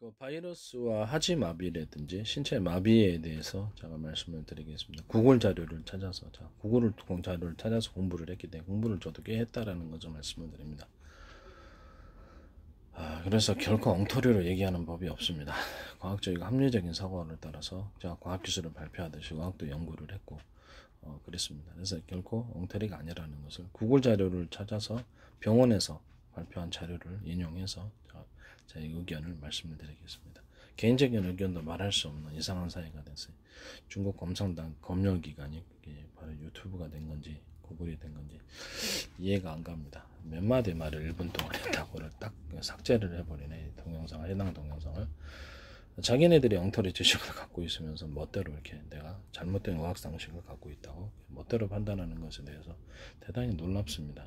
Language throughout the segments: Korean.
그 바이러스와 하지마비라든지 신체 마비에 대해서 제가 말씀을 드리겠습니다. 구글 자료를 찾아서, 구글 자료를 찾아서 공부를 했기 때문에 공부를 저도 꽤 했다라는 거죠. 말씀을 드립니다. 그래서 결코 엉터리로 얘기하는 법이 없습니다. 과학적이고 합리적인 사고를 따라서 제가 과학기술을 발표하듯이 과학도 연구를 했고 그랬습니다. 그래서 결코 엉터리가 아니라는 것을 구글 자료를 찾아서 병원에서 발표한 자료를 인용해서 제 의견을 말씀을 드리겠습니다. 개인적인 의견도 말할 수 없는 이상한 사회가 됐어요. 중국 공산당 검열기관이 바로 유튜브가 된 건지 구글이 된 건지 이해가 안 갑니다. 몇 마디 말을 1분 동안 했다고를 딱 삭제를 해버리네. 동영상을, 해당 동영상을. 자기네들이 엉터리 지식을 갖고 있으면서 멋대로 이렇게 내가 잘못된 의학상식을 갖고 있다고 멋대로 판단하는 것에 대해서 대단히 놀랍습니다.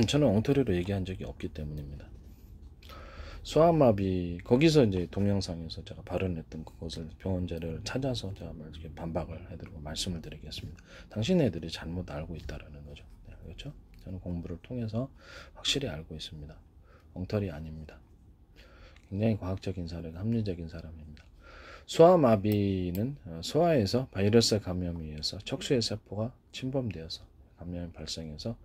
저는 엉터리로 얘기한 적이 없기 때문입니다. 소아마비, 거기서 이제 동영상에서 제가 발언했던 그것을 병원 자료를 찾아서 제가 이렇게 반박을 해드리고 말씀을 드리겠습니다. 당신네들이 잘못 알고 있다라는 거죠. 네, 그렇죠? 저는 공부를 통해서 확실히 알고 있습니다. 엉터리 아닙니다. 굉장히 과학적인 사례가 합리적인 사람입니다. 소아마비는 소아에서 바이러스 감염에 의해서 척수의 세포가 침범되어서 감염이 발생해서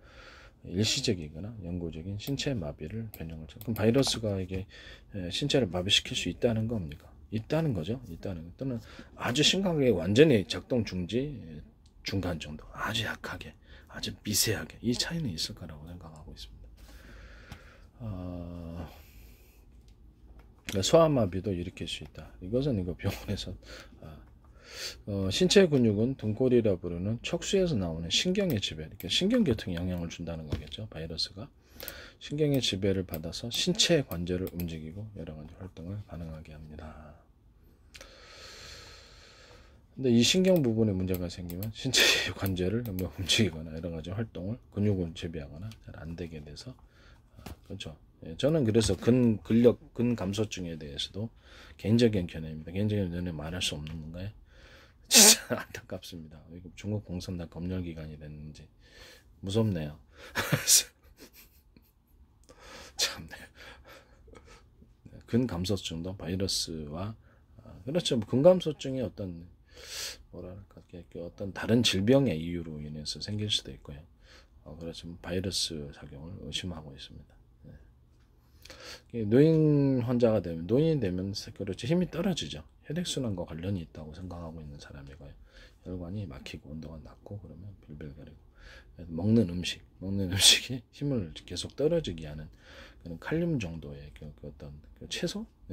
일시적이거나 영구적인 신체 마비를 변형을 쳐. 그럼 바이러스가 이게 신체를 마비시킬 수 있다는 겁니까? 있다는 거죠. 있다는 거. 또는 아주 심각하게 완전히 작동 중지 중간 정도, 아주 약하게, 아주 미세하게 이 차이는 있을 거라고 생각하고 있습니다. 소아마비도 일으킬 수 있다. 이것은 이거 병원에서 신체 근육은 등골이라 부르는 척수에서 나오는 신경의 지배, 그러니까 신경계통에 영향을 준다는 거겠죠. 바이러스가 신경의 지배를 받아서 신체 관절을 움직이고 여러 가지 활동을 가능하게 합니다. 근데 이 신경 부분에 문제가 생기면 신체 관절을 움직이거나 여러 가지 활동을 근육을 재배하거나 잘 안 되게 돼서 그렇죠. 저는 그래서 근력, 근감소증에 대해서도 개인적인 견해입니다. 개인적인 견해 말할 수 없는 건가요? 진짜 안타깝습니다. 중국 공산당 검열기관이 됐는지 무섭네요. 참네. 근감소증도 바이러스와 그렇죠. 근감소증이 어떤 뭐랄까 어떤 다른 질병의 이유로 인해서 생길 수도 있고요. 그렇지만 바이러스 작용을 의심하고 있습니다. 노인 환자가 되면 노인이 되면 그렇죠. 힘이 떨어지죠. 혈액순환과 관련이 있다고 생각하고 있는 사람이고요. 혈관이 막히고 온도가 낮고 그러면 빌빌거리고 먹는 음식이 힘을 계속 떨어지게 하는 그런 칼륨 정도의 어떤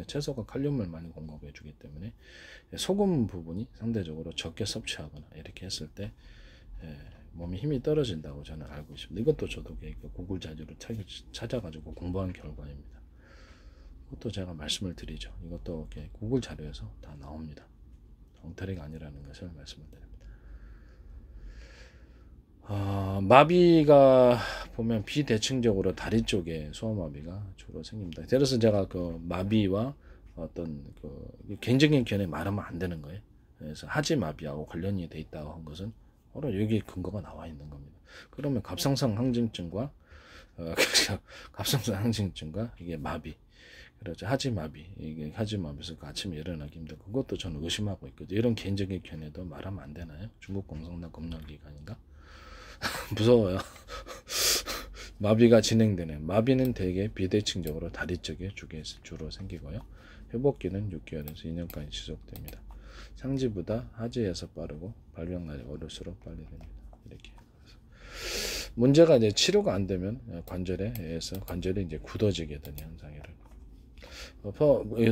채소가 칼륨을 많이 공급해 주기 때문에 소금 부분이 상대적으로 적게 섭취하거나 이렇게 했을 때 몸에 힘이 떨어진다고 저는 알고 있습니다. 이것도 저도 구글 자료를 찾아가지고 공부한 결과입니다. 그것도 제가 말씀을 드리죠. 이것도 구글 자료에서 다 나옵니다. 엉터리가 아니라는 것을 말씀을 드립니다. 마비가 보면 비대칭적으로 다리 쪽에 소아마비가 주로 생깁니다. 그래서 제가 그 마비와 어떤 개인적인 견해 말하면 안 되는 거예요. 그래서 하지마비하고 관련이 돼 있다고 한 것은 바로 여기 근거가 나와 있는 겁니다. 그러면 갑상선 항진증과 이게 마비, 그렇죠. 하지마비, 이게 하지마비에서 아침에 일어나기 힘들고 그것도 저는 의심하고 있거든요. 이런 개인적인 견해도 말하면 안 되나요? 중국 공산당 검열기관인가? 무서워요. 마비가 진행되네. 마비는 대개 비대칭적으로 다리 쪽에 주로 생기고요. 회복기는 6개월에서 2년까지 지속됩니다. 상지보다 하지에서 빠르고 발병날이 어릴수록 빨리 됩니다. 이렇게. 문제가 이제 치료가 안 되면 관절에 의해서 관절이 이제 굳어지게 되는 현상이라고.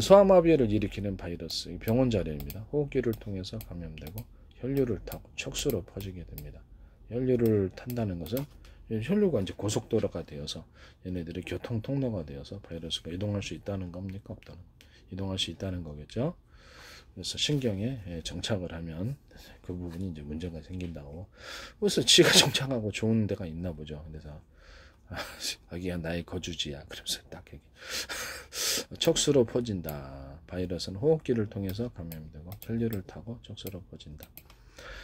소아마비를 일으키는 바이러스 병원 자료입니다. 호흡기를 통해서 감염되고 혈류를 타고 척수로 퍼지게 됩니다. 혈류를 탄다는 것은 혈류가 이제 고속도로가 되어서 얘네들이 교통 통로가 되어서 바이러스가 이동할 수 있다는 겁니까? 없다는 이동할 수 있다는 거겠죠. 그래서 신경에 정착을 하면 그 부분이 이제 문제가 생긴다고. 그래서 지가 정착하고 좋은 데가 있나 보죠. 그래서 여기가 나의 거주지야. 그러면서 딱 여기 척수로 퍼진다. 바이러스는 호흡기를 통해서 감염되고 혈류를 타고 척수로 퍼진다.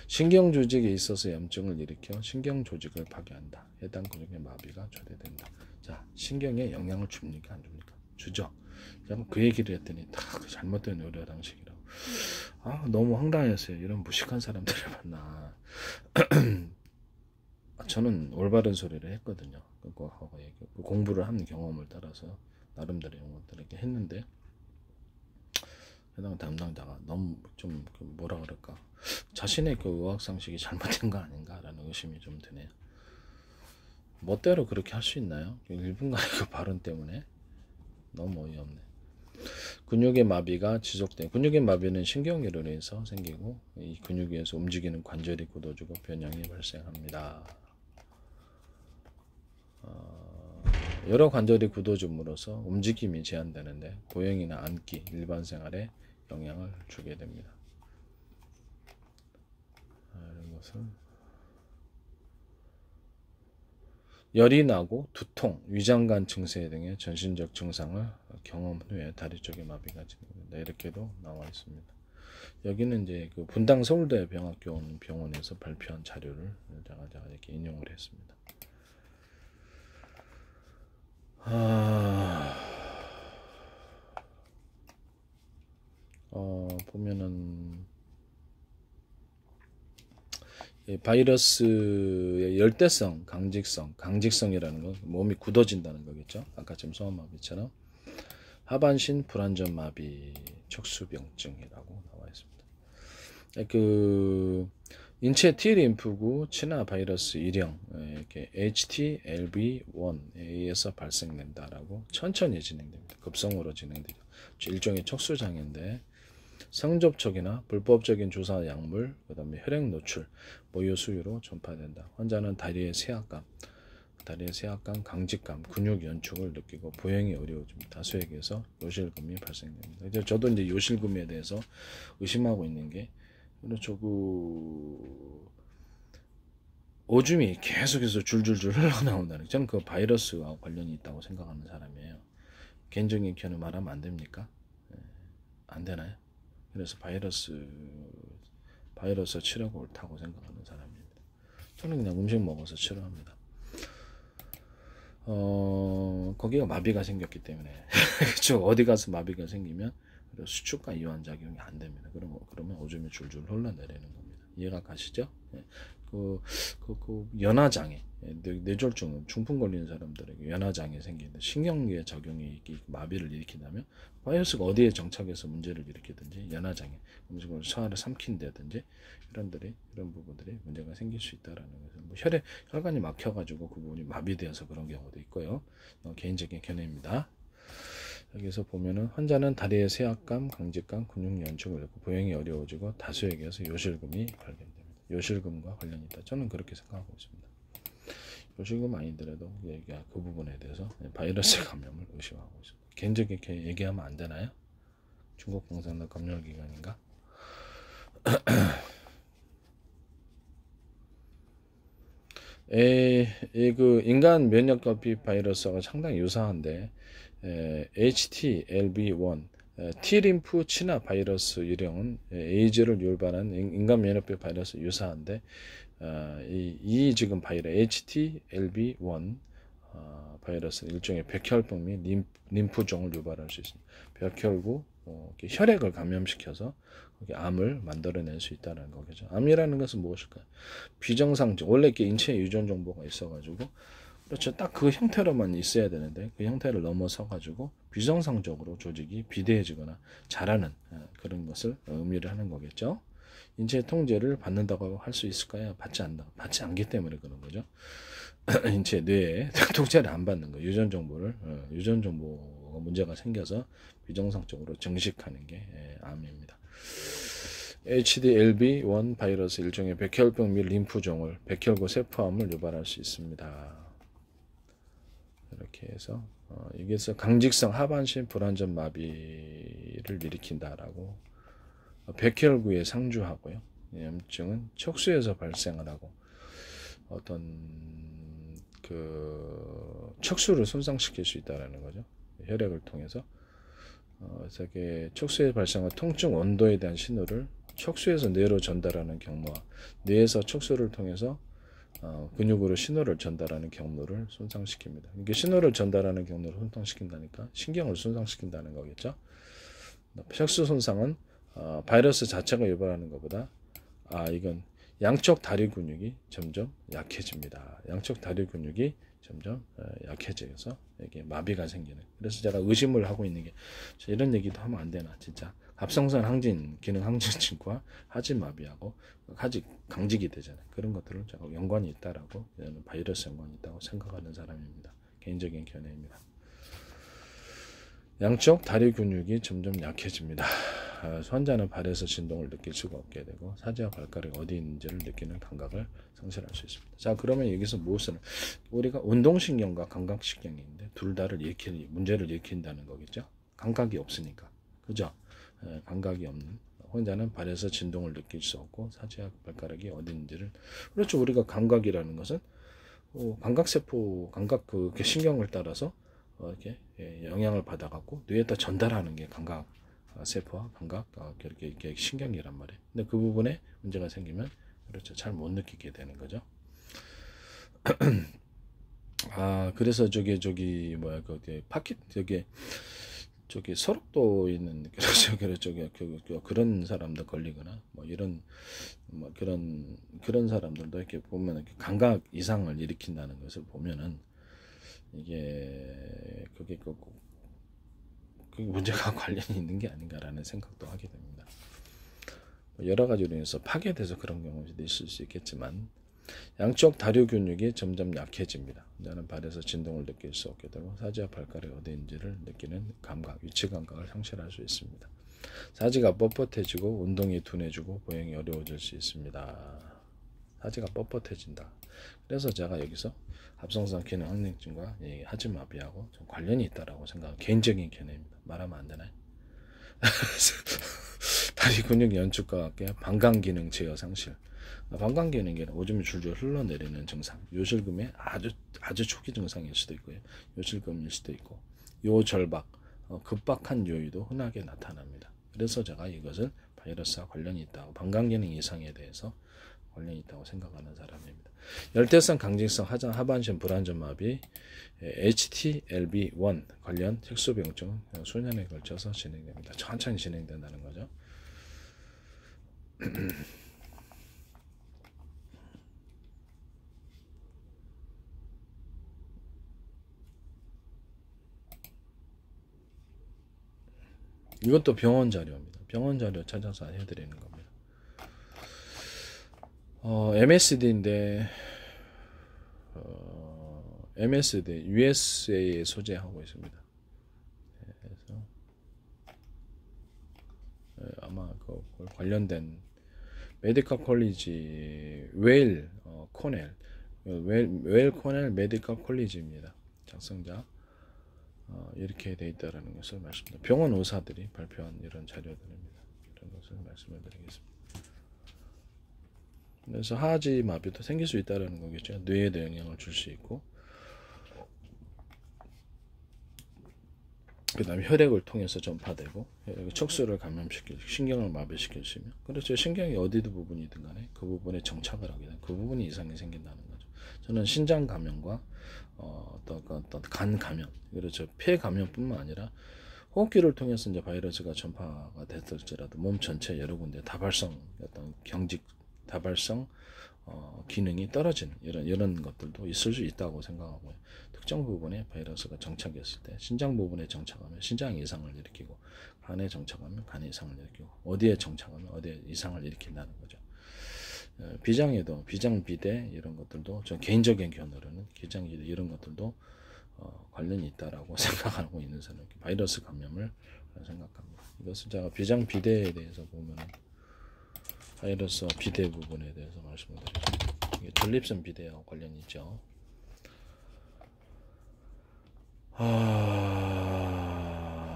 신경 조직에 있어서 염증을 일으켜 신경 조직을 파괴한다. 해당 근육의 마비가 초래된다. 자, 신경에 영향을 줍니까? 안 줍니까? 주죠. 제가 그 얘기를 했더니 다 잘못된 의료 방식이라고. 아, 너무 황당했어요. 이런 무식한 사람들을 만나. 저는 올바른 소리를 했거든요. 그거하고 공부를 한 경험을 따라서 나름대로 영어들에게 했는데, 해당 담당자가 너무 좀 뭐라 그럴까, 자신의 그 의학 상식이 잘못된 거 아닌가라는 의심이 좀 드네요. 멋대로 그렇게 할 수 있나요? 1분간의 그 발언 때문에 너무 어이없네. 근육의 마비가 지속된, 근육의 마비는 신경계로 인해서 생기고 이 근육 위에서 움직이는 관절이 굳어지고 변형이 발생합니다. 여러 관절이 굳어짐으로써 움직임이 제한되는데 보행이나 앉기, 일반 생활에 영향을 주게 됩니다. 이런 것을 열이 나고 두통, 위장관 증세 등의 전신적 증상을 경험 후에 다리 쪽의 마비가 진행된다. 이렇게도 나와 있습니다. 여기는 이제 그 분당 서울대 병원에서 발표한 자료를 제가 이렇게 인용을 했습니다. 보면은 바이러스의 열대성, 강직성이라는 건 몸이 굳어진다는 거겠죠. 아까 지금 소아마비처럼 하반신 불안전 마비 척수병증이라고 나와 있습니다. 그 인체 T림프구 친화 바이러스 일형 이렇게 HTLV1에서 발생된다라고 천천히 진행됩니다. 급성으로 진행되죠. 일종의 척수 장애인데 성접촉이나 불법적인 주사 약물, 그 다음에 혈액 노출, 모유 수유로 전파된다. 환자는 다리의 세압감, 강직감, 근육 연축을 느끼고 보행이 어려워집니다. 다수에게서 요실금이 발생됩니다. 이제 저도 이제 요실금에 대해서 의심하고 있는 게, 그렇죠, 그 오줌이 계속해서 줄줄줄 흘러나온다는, 저는 그 바이러스와 관련이 있다고 생각하는 사람이에요. 개인적인 의견을 말하면 안 됩니까? 안 되나요? 그래서 바이러스 치료가 옳다고 생각하는 사람입니다. 저는 그냥 음식 먹어서 치료합니다. 거기가 마비가 생겼기 때문에 그쪽 어디 가서 마비가 생기면 수축과 이완 작용이 안 됩니다. 그러면 오줌이 줄줄 흘러내리는 겁니다. 이해가 가시죠? 그 연화장애, 뇌졸중은 중풍 걸리는 사람들에게 연화장애 생기는데 신경계 작용이 마비를 일으킨다면 바이러스가 어디에 정착해서 문제를 일으키든지 연화장애, 음식을 소화를 삼킨다든지 이런 부분들이 문제가 생길 수 있다라는 거죠. 뭐 혈관이 막혀가지고 그 부분이 마비되어서 그런 경우도 있고요. 개인적인 견해입니다. 여기서 보면은 환자는 다리의 세압감, 강직감, 근육 연축을 잃고 보행이 어려워지고 다수에게서 요실금이 발견됩니다. 요실금과 관련이 있다. 저는 그렇게 생각하고 있습니다. 요실금 아니더라도 그 부분에 대해서 바이러스 감염을 의심하고 있습니다. 개인적인 얘기하면 안 되나요? 중국 공산당 검열기관인가? 그 인간 면역결핍 바이러스가 상당히 유사한데 HTLV1 T림프 친화 바이러스 유형은 에이즈를 유발하는 인간 면역병 바이러스 유사한데 이 지금 바이러스 HTLV1 바이러스 일종의 백혈병 및 림프종을 유발할 수 있습니다. 백혈구 혈액을 감염시켜서 암을 만들어낼 수 있다는 거겠죠. 암이라는 것은 무엇일까요? 비정상적, 원래 이렇게 인체에 유전 정보가 있어가지고, 그렇죠, 딱 그 형태로만 있어야 되는데 그 형태를 넘어서 가지고 비정상적으로 조직이 비대해지거나 자라는 그런 것을 의미를 하는 거겠죠. 인체 통제를 받는다고 할 수 있을까요? 받지 않기 때문에 그런 거죠. 인체 뇌에 통제를 안 받는 거, 유전 정보가 문제가 생겨서 비정상적으로 증식하는 게 암입니다. HDLV1 바이러스 일종의 백혈병 및 림프종을 백혈구 세포암을 유발할 수 있습니다. 이렇게 해서 여기서 강직성 하반신 불안전 마비를 일으킨다라고, 백혈구에 상주하고요. 염증은 척수에서 발생을 하고 어떤 그 척수를 손상시킬 수 있다라는 거죠. 혈액을 통해서. 그래서 척수에 발생한 통증 원도에 대한 신호를 척수에서 뇌로 전달하는 경로와 뇌에서 척수를 통해서 근육으로 신호를 전달하는 경로를 손상시킵니다. 이게 신호를 전달하는 경로를 손상시킨다니까 신경을 손상시킨다는 거겠죠. 척수 손상은 바이러스 자체가 유발하는 것보다 이건 양쪽 다리 근육이 점점 약해집니다. 양쪽 다리 근육이 점점 약해져서 이게 마비가 생기는. 그래서 제가 의심을 하고 있는 게 이런 얘기도 하면 안 되나 진짜. 갑상선 항진 기능 항진증과 하지 마비하고 하지 강직이 되잖아요. 그런 것들을 제가 연관이 있다라고 저는 바이러스 연관이 있다고 생각하는 사람입니다. 개인적인 견해입니다. 양쪽 다리 근육이 점점 약해집니다. 환자는 발에서 진동을 느낄 수가 없게 되고 사지와 발가락이 어디 있는지를 느끼는 감각을 상실할 수 있습니다. 자, 그러면 여기서 무엇을 우리가 운동신경과 감각신경이 있는데 둘 다를 문제를 일으킨다는 거겠죠. 감각이 없으니까. 그죠? 감각이 없는 환자는 발에서 진동을 느낄 수 없고 사지와 발가락이 어디 있는지를 그렇죠. 우리가 감각이라는 것은 감각세포, 그 신경을 따라서 이렇게 영향을 받아갖고 뇌에다 전달하는 게 감각 세포와 감각 이렇게 신경이란 말이에요. 근데 그 부분에 문제가 생기면 그렇죠. 잘 못 느끼게 되는 거죠. 그래서 저기 뭐야 파킷 저기 서럽도 있는 그런 사람들 걸리거나 뭐 이런 뭐 그런 사람들도 이렇게 보면 감각 이상을 일으킨다는 것을 보면은 이게 그게 문제가 관련이 있는 게 아닌가라는 생각도 하게 됩니다. 여러 가지로 인해서 파괴돼서 그런 경우도 있을 수 있겠지만 양쪽 다리 근육이 점점 약해집니다. 나는 발에서 진동을 느낄 수 없게 되고 사지와 발가락이 어디인지를 느끼는 감각, 위치 감각을 상실할 수 있습니다. 사지가 뻣뻣해지고 운동이 둔해지고 보행이 어려워질 수 있습니다. 사지가 뻣뻣해진다. 그래서 제가 여기서 합성성 기능 항진증과 하지마비하고 좀 관련이 있다라고 생각하는 개인적인 견해입니다. 말하면 안 되나요? 다리 근육 연축과 함께 방광 기능 제어 상실. 방광 기능이 오줌이 줄줄 흘러내리는 증상. 요실금의 아주 초기 증상일 수도 있고요. 요실금일 수도 있고 요절박, 급박한 요의도 흔하게 나타납니다. 그래서 제가 이것을 바이러스와 관련이 있다고 방광 기능 이상에 대해서 관련이 있다고 생각하는 사람입니다. 열대성 강직성 하반신 불안전 마비 HTLV1 관련 색소병증 수년에 걸쳐서 진행됩니다. 천천히 진행된다는 거죠. 이것도 병원 자료입니다. 병원 자료 찾아서 해드리는 겁니다. MSD인데 MSD USA에 소재하고 있습니다. 그래서 아마 그 관련된 메디컬 콜리지 웨일 코넬 메디컬 콜리지입니다. 작성자 이렇게 돼 있다라는 것을 말씀드립니다. 병원 의사들이 발표한 이런 자료들입니다. 이런 것을 말씀을 드리겠습니다. 그래서 하지 마비도 생길 수 있다는 거겠죠. 뇌에도 영향을 줄 수 있고, 그 다음에 혈액을 통해서 전파되고, 척수를 감염시킬, 신경을 마비시킬 수 있는. 그렇죠. 신경이 어디 부분이든 간에 그 부분에 정착을 하게 되면 그 부분이 이상이 생긴다는 거죠. 저는 신장 감염과 어떤 간 감염, 그렇죠. 폐 감염뿐만 아니라 호흡기를 통해서 이제 바이러스가 전파가 됐을지라도 몸 전체 여러 군데 다발성 어떤 다발성 기능이 떨어지는 이런 것들도 있을 수 있다고 생각하고요. 특정 부분에 바이러스가 정착했을 때 신장 부분에 정착하면 신장 이상을 일으키고 간에 정착하면 간 이상을 일으키고 어디에 정착하면 어디에 이상을 일으킨다는 거죠. 비장에도 비장비대 이런 것들도 저 개인적인 견해로는 비장비대 이런 것들도 관련이 있다라고 생각하고 있는 사람 바이러스 감염을 생각합니다. 이것을 제가 비장비대에 대해서 보면은 바이러스와 비대 부분에 대해서 말씀을 드립니다. 이게 전립선 비대와 관련이 있죠.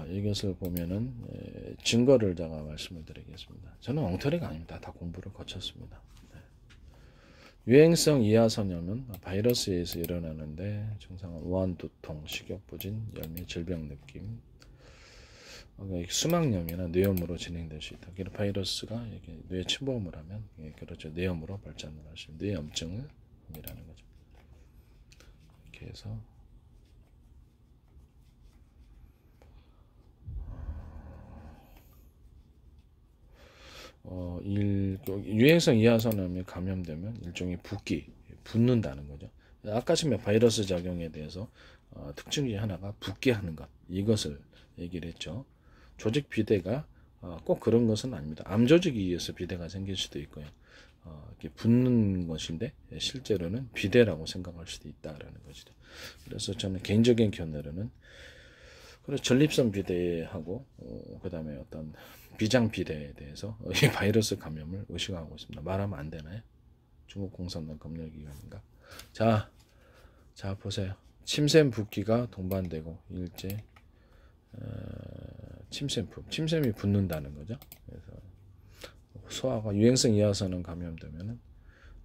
이것을 보면은 증거를 제가 말씀을 드리겠습니다. 저는 엉터리가 아닙니다. 다 공부를 거쳤습니다. 유행성 이하선염은 바이러스에서 일어나는데 증상은 우한, 두통, 식욕부진, 열매, 질병 느낌, 수막염이나 뇌염으로 진행될 수 있다. 바이러스가 뇌에 침범을 하면 그렇죠. 뇌염으로 발전을 할 수 있는 뇌염증을 거죠. 이렇게 해서 유행성 이하선염에 감염되면 일종의 붓는다는 거죠. 아까 전에 바이러스 작용에 대해서 특징 중에 하나가 붓게 하는 것, 이것을 얘기를 했죠. 조직 비대가 꼭 그런 것은 아닙니다. 암 조직에 의해서 비대가 생길 수도 있고요. 이렇게 붓는 것인데 실제로는 비대라고 생각할 수도 있다라는 것이죠. 그래서 저는 개인적인 견해로는 그래서 전립선 비대하고 그 다음에 어떤 비장 비대에 대해서 이 바이러스 감염을 의식하고 있습니다. 말하면 안 되나요? 중국 공산당 검열기관인가? 자 보세요. 침샘 붓기가 동반되고 일제 침샘이 붓는다는 거죠. 그래서 소화가 유행성 이하선염 감염되면은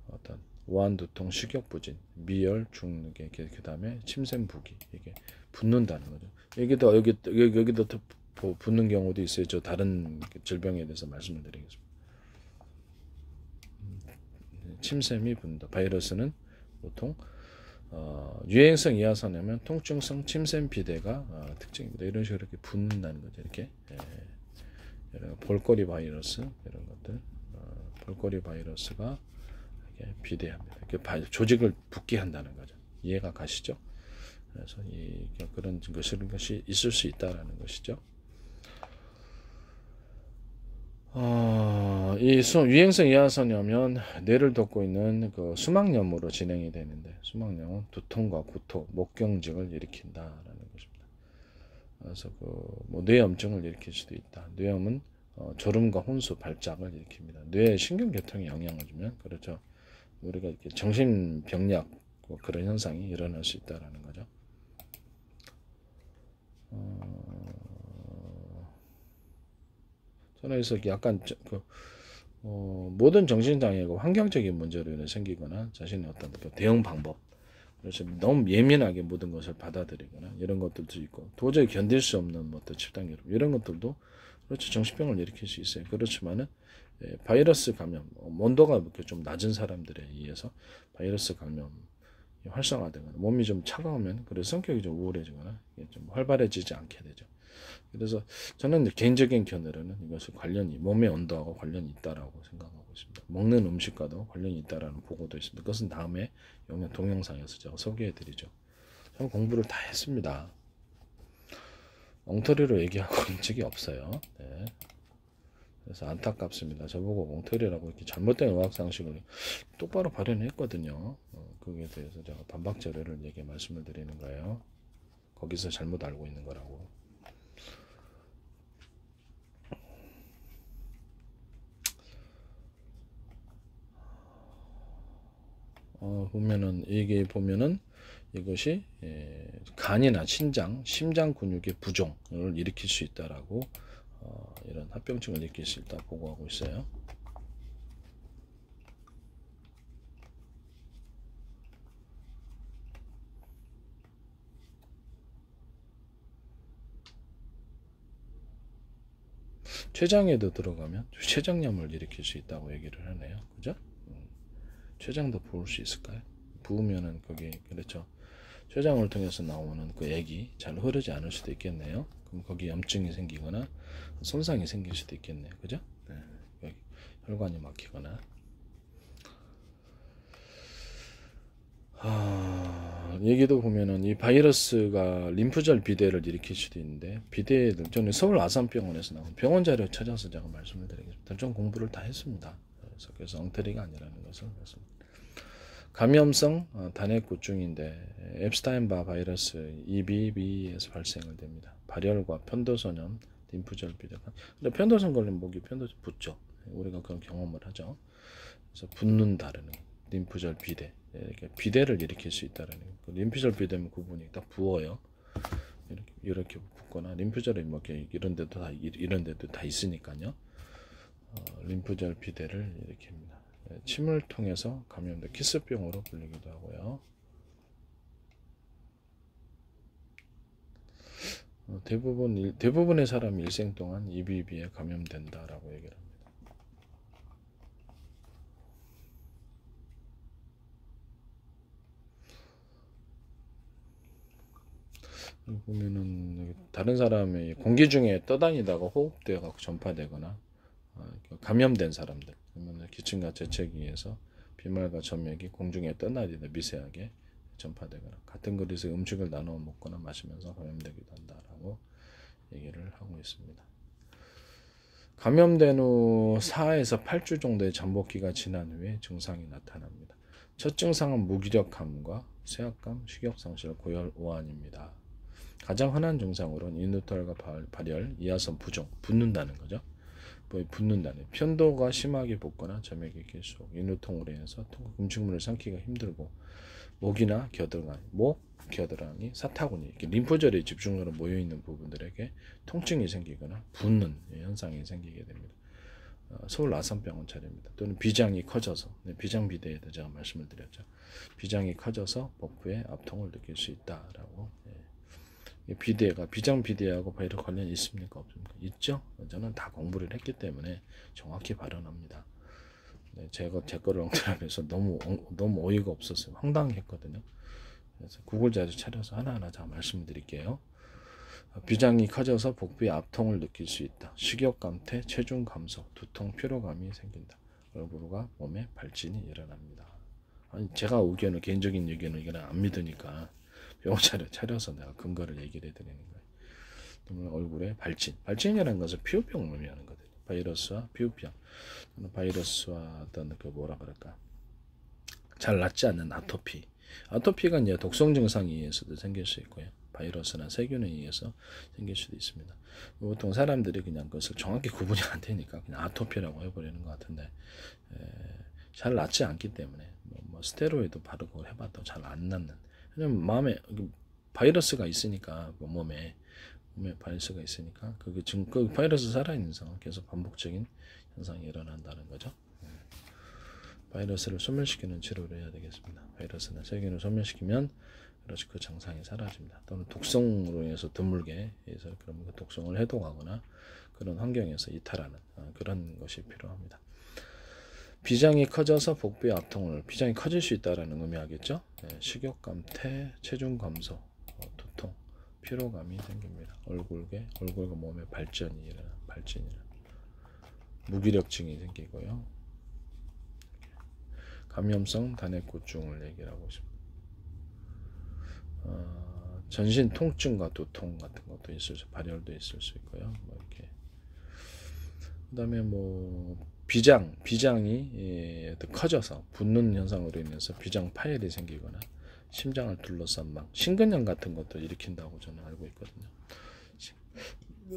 어떤 오한 두통, 식욕부진, 미열, 중抜け, 그 다음에 침샘 부기 이게 붓는다는 거죠. 여기도 붓는 경우도 있어요. 저 다른 질병에 대해서 말씀을 드리겠습니다. 침샘이 붓는다. 바이러스는 보통 유행성 이하선염은 통증성 침샘 비대가 특징입니다. 이런 식으로 이렇게 붓는다는 거죠. 이렇게 볼거리 바이러스 이런 것들 볼거리 바이러스가 이렇게 비대합니다. 이렇게 조직을 붓게 한다는 거죠. 이해가 가시죠? 그래서 그런 것이 있을 수 있다라는 것이죠. 이 유행성 이하선염은 뇌를 덮고 있는 그 수막염으로 진행이 되는데 수막염은 두통과 구토, 목경직을 일으킨다라는 것입니다. 그래서 뭐 뇌염증을 일으킬 수도 있다. 뇌염은 졸음과 혼수, 발작을 일으킵니다. 뇌에 신경계통에 영향을 주면 그렇죠. 우리가 이렇게 정신병력 그런 현상이 일어날 수 있다라는 거죠. 저는 그래서 약간 모든 정신장애가 환경적인 문제로 인해 생기거나 자신의 어떤 대응 방법, 그래서 너무 예민하게 모든 것을 받아들이거나 이런 것들도 있고 도저히 견딜 수 없는 어떤 집단결 이런 것들도 그렇죠. 정신병을 일으킬 수 있어요. 그렇지만은 바이러스 감염, 온도가 이렇게 좀 낮은 사람들에 의해서 바이러스 감염 활성화되거나 몸이 좀 차가우면 그래서 성격이 좀 우울해지거나 좀 활발해지지 않게 되죠. 그래서 저는 개인적인 견해로는 이것이 몸의 온도하고 관련이 있다라고 생각하고 있습니다. 먹는 음식과도 관련이 있다라는 보고도 있습니다. 그것은 다음에 동영상에서 제가 소개해드리죠. 저는 공부를 다 했습니다. 엉터리로 얘기하고 온 적이 없어요. 네. 그래서 안타깝습니다. 저보고 엉터리라고 이렇게 잘못된 의학상식을 똑바로 발현했거든요. 거기에 대해서 제가 반박자료를 말씀을 드리는 거예요. 거기서 잘못 알고 있는 거라고. 보면은 이것이 간이나 심장 근육의 부종을 일으킬 수 있다라고 이런 합병증을 일으킬 수 있다 보고하고 있어요. 췌장에도 들어가면 췌장염을 일으킬 수 있다고 얘기를 하네요. 그죠? 췌장도 부을 수 있을까요? 부으면은 거기 그렇죠. 췌장을 통해서 나오는 그 액이 잘 흐르지 않을 수도 있겠네요. 그럼 거기 염증이 생기거나 손상이 생길 수도 있겠네요. 그죠? 네. 여기 혈관이 막히거나. 얘기도 보면은 이 바이러스가 림프절 비대를 일으킬 수도 있는데 비대들 저는 서울 아산병원에서 나온 병원 자료 찾아서 제가 말씀을 드리겠습니다. 좀 공부를 다 했습니다. 그래서 엉터리가 아니라는 것을 말씀드립니다. 감염성 단핵구증인데 앱스타인바 바이러스 EBV에서 발생을 됩니다. 발열과 편도선염, 림프절 비대가. 근데 편도선 걸리면 목이 편도선 붓죠. 우리가 그런 경험을 하죠. 그래서 붓는다라는 림프절 비대. 이렇게 비대를 일으킬 수 있다라는 그 림프절 비대면 구분이 딱 부어요. 이렇게 붓거나 림프절에 뭐 이런 데도 다 있으니까요. 림프절 비대를 일으킵니다. 침을 통해서 감염돼 키스병으로 불리기도 하고요. 대부분의 사람이 일생 동안 EBV에 감염된다라고 얘기를 합니다. 보면은 다른 사람이 공기 중에 떠다니다가 호흡되어 갖고 전파되거나 감염된 사람들, 그러면 기침과 재채기에서 비말과 점액이 공중에 떠다니다 미세하게 전파되거나 같은 그릇에 음식을 나눠 먹거나 마시면서 감염되기도 한다라고 얘기를 하고 있습니다. 감염된 후 4에서 8주 정도의 잠복기가 지난 후에 증상이 나타납니다. 첫 증상은 무기력함과 쇠약감, 식욕상실, 고열, 오한입니다. 가장 흔한 증상으로는 인후털과 발열, 이하선 부종, 붓는다는 거죠. 붓는다는 편도가 심하게 붓거나 점액이 계속 인후통으로 인해서 음식물을 삼키기가 힘들고 목이나 겨드랑이, 사타구니, 이렇게 림프절에 집중적으로 모여 있는 부분들에게 통증이 생기거나 붓는 현상이 생기게 됩니다. 서울 아산병원 차례입니다. 또는 비장이 커져서 비장 비대에 대해 제가 말씀을 드렸죠. 비장이 커져서 복부에 압통을 느낄 수 있다라고. 비대가 비장 비대하고 바이러스 관련이 있습니까? 없습니까? 있죠. 저는 다 공부를 했기 때문에 정확히 발언합니다. 제 거를 엉터리해서 너무 어이가 없었어요. 황당했거든요. 그래서 구글 자료 찾아서 하나하나 다 말씀을 드릴게요. 비장이 커져서 복부에 압통을 느낄 수 있다. 식욕 감퇴, 체중 감소, 두통, 피로감이 생긴다. 얼굴과 몸에 발진이 일어납니다. 아니, 제가 개인적인 의견을 안 믿으니까 병원 자료 차려서 내가 근거를 얘기를 해드리는 거예요. 얼굴에 발진이라는 것은 피부병을 의미하는 거거든요. 바이러스와 피부병, 바이러스와 어떤 뭐라 그럴까, 잘 낫지 않는 아토피가 이제 독성 증상에 의해서도 생길 수 있고요. 바이러스나 세균에 의해서 생길 수도 있습니다. 보통 사람들이 그냥 그것을 정확히 구분이 안 되니까 그냥 아토피라고 해버리는 것 같은데, 잘 낫지 않기 때문에 스테로이드 바르고 해봐도 잘 안 낫는. 왜냐면 마음에 바이러스가 있으니까 몸에 바이러스가 있으니까 그 바이러스 살아있는 상황 계속 반복적인 현상이 일어난다는 거죠. 바이러스를 소멸시키는 치료를 해야 되겠습니다. 바이러스나 세균을 소멸시키면 그렇지 그 증상이 사라집니다. 또는 독성으로 인해서 드물게 해서 그런 그 독성을 해독하거나 그런 환경에서 이탈하는 그런 것이 필요합니다. 비장이 커져서 복부의 압통을, 비장이 커질 수 있다라는 의미하겠죠. 식욕 감퇴, 체중 감소, 두통, 피로감이 생깁니다. 얼굴과 몸에 발진이 무기력증이 생기고요. 감염성 단핵고증을 얘기를 하고 있습니다. 전신 통증과 두통 같은 것도 있을 수, 발열도 있을 수 있고요. 이렇게. 그다음에 비장이 커져서 붓는 현상으로 인해서 비장 파열이 생기거나 심장을 둘러싼 심근염 같은 것도 일으킨다고 저는 알고 있거든요.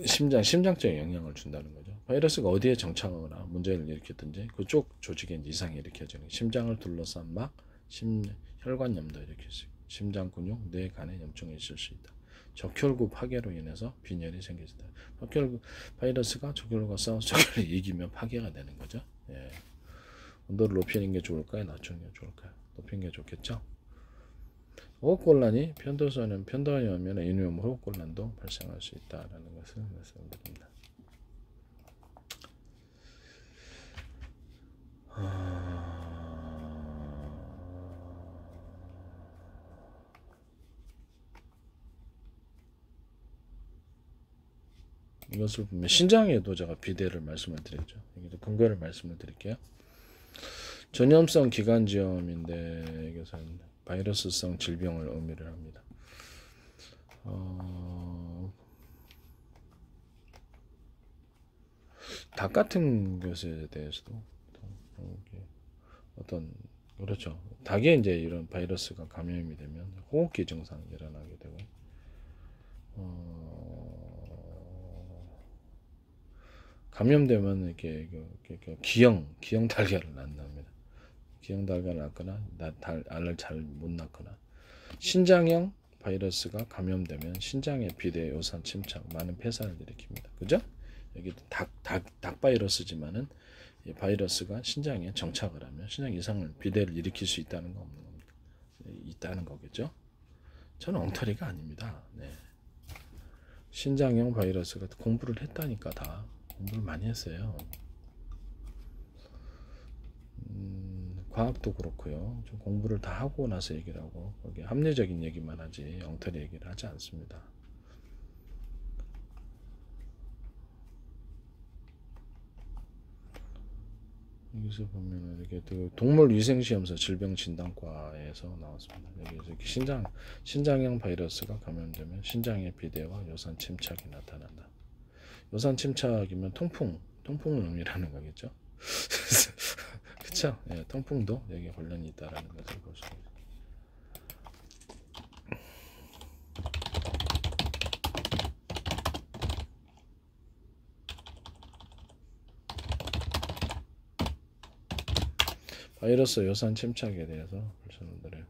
심장적인 영향을 준다는 거죠. 바이러스가 어디에 정착하거나 문제를 일으켰든지 그쪽 조직에 이상이 일으켜지는 심장을 둘러싼 혈관염도 일으킬 수 있고 심장 근육, 뇌, 간에 염증이 있을 수 있다. 적혈구 파괴로 인해서 빈혈이 생기다. 바이러스가 적혈구가 싸워서 적혈을 이기면 파괴가 되는 거죠. 온도를 높이는 게 좋을까요? 낮추는 게 좋을까요? 높이는 게 좋겠죠. 호흡곤란이 편도염이나 인후염 호흡곤란도 발생할 수 있다라는 것을 말씀드립니다. 이것을 보면 신장에도 제가 비대를 말씀을 드렸죠. 여기도 근거를 말씀을 드릴게요. 전염성 기관지염인데 이것은 바이러스성 질병을 의미를 합니다. 닭 같은 것에 대해서도 그렇죠. 닭에 이제 이런 바이러스가 감염이 되면 호흡기 증상이 일어나게 되고, 감염되면 이렇게 기형 달걀을 낳는답니다. 기형 달걀을 낳거나 알을 잘 못 낳거나, 신장형 바이러스가 감염되면 신장의 비대, 요산 침착, 많은 폐사를 일으킵니다. 그죠? 여기 닭 바이러스지만은 이 바이러스가 신장에 정착을 하면 신장 이상을 비대를 일으킬 수 있다는 거 없는 겁니다. 있다는 거겠죠? 저는 엉터리가 아닙니다. 신장형 바이러스가 공부를 했다니까 다 공부를 많이 했어요. 과학도 그렇고요. 좀 공부를 다 하고 나서 얘기를 하고 거기 합리적인 얘기만 하지 엉터리 얘기를 하지 않습니다. 여기서 보면은 이렇게 동물위생시험서 질병진단과에서 나왔습니다. 여기서 이렇게 신장형 바이러스가 감염되면 신장의 비대와 요산 침착이 나타난다. 요산 침착이면 통풍을 의미하는 거겠죠. 그쵸? 예, 통풍도 여기에 관련이 있다라는 것을 볼 수 있습니다. 바이러스 요산 침착에 대해서 말씀드려요.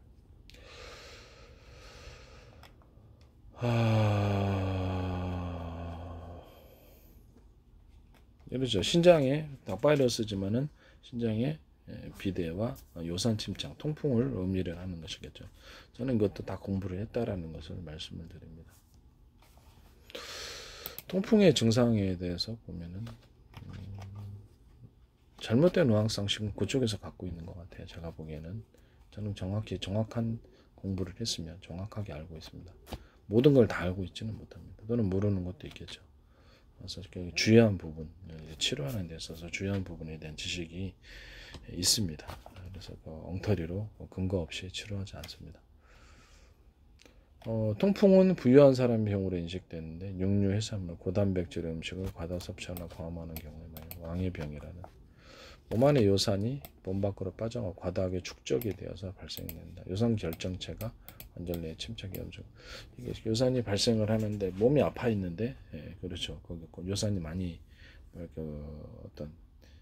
이러죠. 신장에 닭바이러스지만은 신장에 비대와 요산 침착, 통풍을 의미를 하는 것이겠죠. 저는 이것도 다 공부를 했다라는 것을 말씀을 드립니다. 통풍의 증상에 대해서 보면은 잘못된 의학상식은 그쪽에서 갖고 있는 것 같아요. 제가 보기에는 저는 정확한 공부를 했으면 정확하게 알고 있습니다. 모든 걸 다 알고 있지는 못합니다. 또는 모르는 것도 있겠죠. 그래서 주요한 부분, 치료하는 데 있어서 주요한 부분에 대한 지식이 있습니다. 그래서 엉터리로 근거 없이 치료하지 않습니다. 통풍은 부유한 사람의 경우로 인식되는데 육류, 해산물, 고단백질 음식을 과다 섭취하거나 과음하는 경우에 왕의 병이라는 몸 안의 요산이 몸 밖으로 빠져가 과다하게 축적이 되어서 발생된다. 요산 결정체가 관절 내에 침착이 엄청 이게 요산이 발생을 하는데 몸이 아파 있는데 그렇죠. 거기 요산이 많이 어떤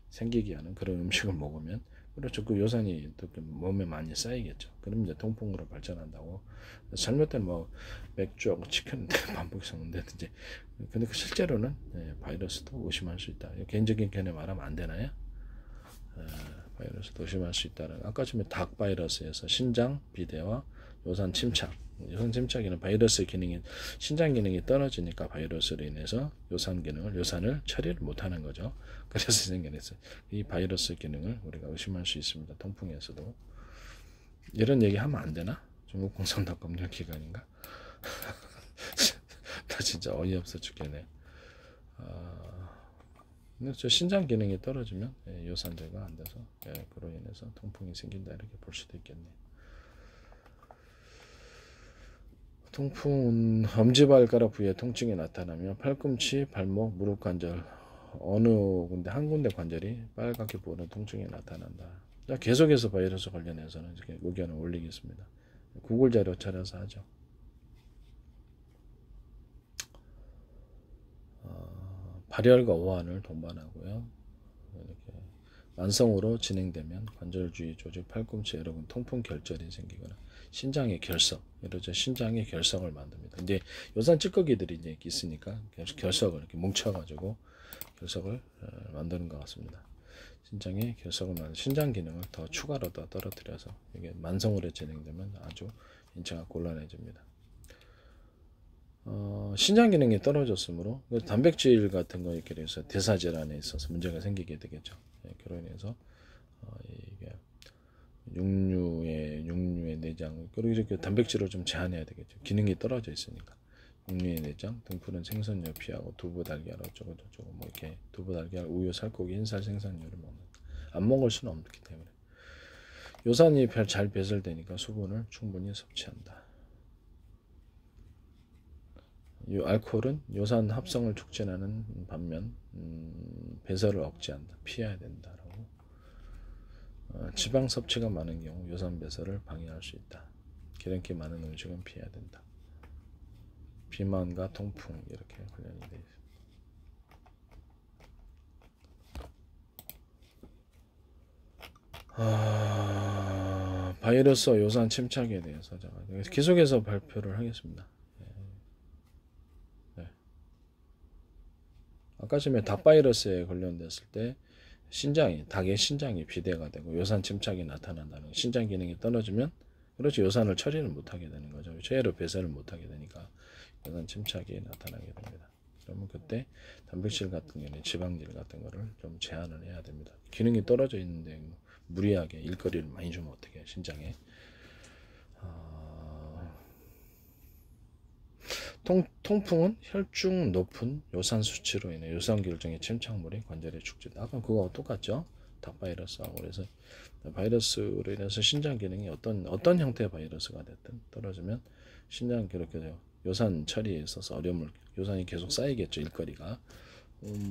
생기게 하는 그런 음식을 먹으면 그렇죠. 그 요산이 또 몸에 많이 쌓이겠죠. 그럼 이제 통풍으로 발전한다고. 잘못된 맥주하고 치킨 반복해서 먹는데 근데 실제로는 바이러스도 의심할 수 있다. 개인적인 견해 말하면 안 되나요? 바이러스도 의심할 수 있다는 아까 전에 닭 바이러스에서 신장 비대와 요산 침착. 요산 침착에는 바이러스 기능이 신장 기능이 떨어지니까 바이러스로 인해서 요산을 처리를 못하는 거죠. 그래서 생겨났어요. 이 바이러스 기능을 우리가 의심할 수 있습니다. 통풍에서도 이런 얘기 하면 안 되나? 중국 공산당 검열 기관인가? 나 진짜 어이없어 죽겠네. 저 신장 기능이 떨어지면 요산제가 안 돼서 그로 인해서 통풍이 생긴다 이렇게 볼 수도 있겠네. 통풍은 엄지발가락 부위에 통증이 나타나며 팔꿈치, 발목, 무릎 관절 어느 군데 한 군데 관절이 빨갛게 보이는 통증이 나타난다. 자, 계속해서 바이러스 관련해서는 이렇게 의견을 올리겠습니다. 구글 자료 찾아서 하죠. 발열과 오한을 동반하고요. 이렇게 만성으로 진행되면 관절 주위 조직, 팔꿈치, 여러분 통풍 결절이 생기거나 신장의 결석, 이러죠. 신장의 결석을 만듭니다. 이제 요산 찌꺼기들이 이제 있으니까 결석을 이렇게 뭉쳐가지고 결석을 만드는 것 같습니다. 신장의 결석을 만든 신장 기능을 더 추가로 더 떨어뜨려서 이게 만성으로 진행되면 아주 인체가 곤란해집니다. 신장 기능이 떨어졌으므로 단백질 같은 거 이렇게 돼서 대사 질환에 있어서 문제가 생기게 되겠죠. 그로 인해서 이게 육류의 내장 그리고 이렇게 단백질을 좀 제한해야 되겠죠. 기능이 떨어져 있으니까 육류의 내장, 등푸른 생선류 피하고 두부 달걀 어쩌고 저쩌고 뭐 이렇게 두부 달걀, 우유, 살코기, 흰살 생선류를 안 먹을 수는 없기 때문에 요산이 잘 배설되니까 수분을 충분히 섭취한다. 이 알코올은 요산 합성을 촉진하는 반면 배설을 억제한다. 피해야 된다라고. 지방 섭취가 많은 경우 요산 배설을 방해할 수 있다. 기름기 많은 음식은 피해야 된다. 비만과 통풍 이렇게 관련이 되어 있습니다. 바이러스 요산 침착에 대해서 제가 계속해서 발표를 하겠습니다. 아까 전에 닭바이러스에 관련됐을 때 닭의 신장이 비대가 되고 요산 침착이 나타난다는 신장 기능이 떨어지면 그렇죠. 요산을 처리를 못하게 되는 거죠. 제대로 배설을 못하게 되니까 요산 침착이 나타나게 됩니다. 그러면 그때 단백질 같은 경우는 지방질 같은 거를 좀 제한을 해야 됩니다. 기능이 떨어져 있는데 무리하게 일거리를 많이 주면 어떻게 해요? 신장에. 통풍은 혈중 높은 요산 수치로 인해 요산 결정의 침착물이 관절에 축적된다. 아까 그거와 똑같죠? 닭바이러스하고. 그래서 바이러스로 인해서 신장 기능이 어떤 형태의 바이러스가 됐든 떨어지면 신장 그렇게 요산 처리에 있어서 어려움을, 요산이 계속 쌓이겠죠. 일거리가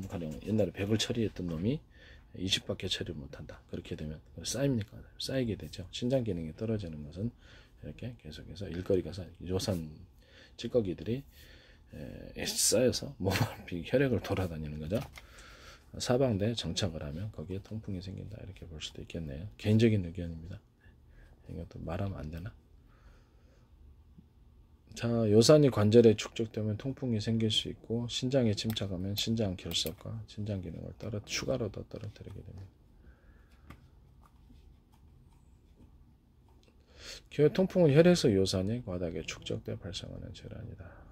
가령 옛날에 100을 처리했던 놈이 20밖에 처리를 못한다. 그렇게 되면 쌓입니까? 쌓이게 되죠. 신장 기능이 떨어지는 것은 이렇게 계속해서 일거리가 요산 찌꺼기들이 쌓여서 몸을 혈액을 돌아다니는 거죠. 사방대에 정착을 하면 거기에 통풍이 생긴다. 이렇게 볼 수도 있겠네요. 개인적인 의견입니다. 이것도 말하면 안 되나? 자, 요산이 관절에 축적되면 통풍이 생길 수 있고, 신장에 침착하면 신장 결석과 신장 기능을 추가로 더 떨어뜨리게 됩니다. 통풍은 혈에서 요산이 과다하게 축적돼 발생하는 질환이다.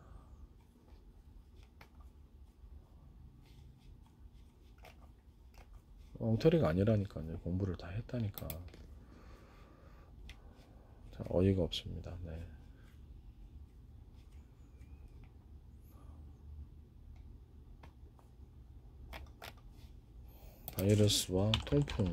엉터리가 아니라니까요. 공부를 다 했다니까. 참 어이가 없습니다. 네. 바이러스와 통풍.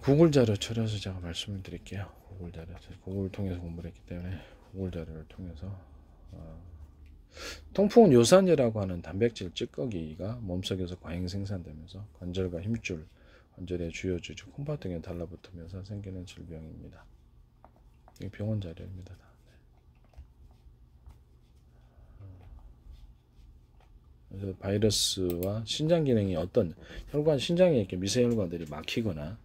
구글 자료 찾아서 제가 말씀을 드릴게요. 구글 자료, 구글 통해서 공부를 했기 때문에 구글 자료를 통해서 통풍은 요산이라고 하는 단백질 찌꺼기가 몸속에서 과잉 생산되면서 관절과 힘줄, 관절의 주요 주주, 콩팥 등에 달라붙으면서 생기는 질병입니다. 이게 병원 자료입니다. 그래서 바이러스와 신장 기능이 어떤 혈관, 신장에 이렇게 미세혈관들이 막히거나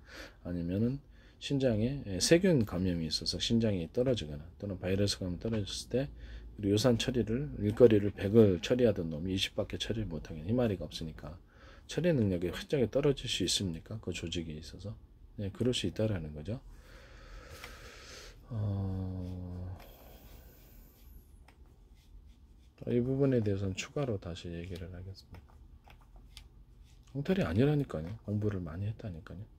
아니면은 신장에 세균 감염이 있어서 신장이 떨어지거나 또는 바이러스 감염이 떨어졌을 때 요산 처리를, 일거리를 100을 처리하던 놈이 20밖에 처리를 못하게, 희마리가 없으니까 처리 능력이 확실하게 떨어질 수 있습니까? 그 조직에 있어서. 네, 그럴 수 있다라는 거죠. 이 부분에 대해서는 추가로 다시 얘기를 하겠습니다. 엉터리 아니라니까요. 공부를 많이 했다니까요.